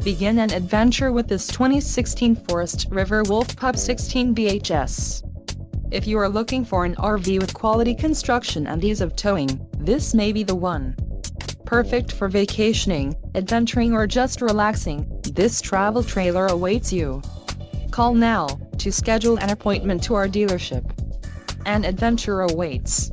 Begin an adventure with this 2016 Forest River Wolf Pup 16BHS. If you are looking for an RV with quality construction and ease of towing, this may be the one. Perfect for vacationing, adventuring or just relaxing, this travel trailer awaits you. Call now to schedule an appointment to our dealership. An adventure awaits.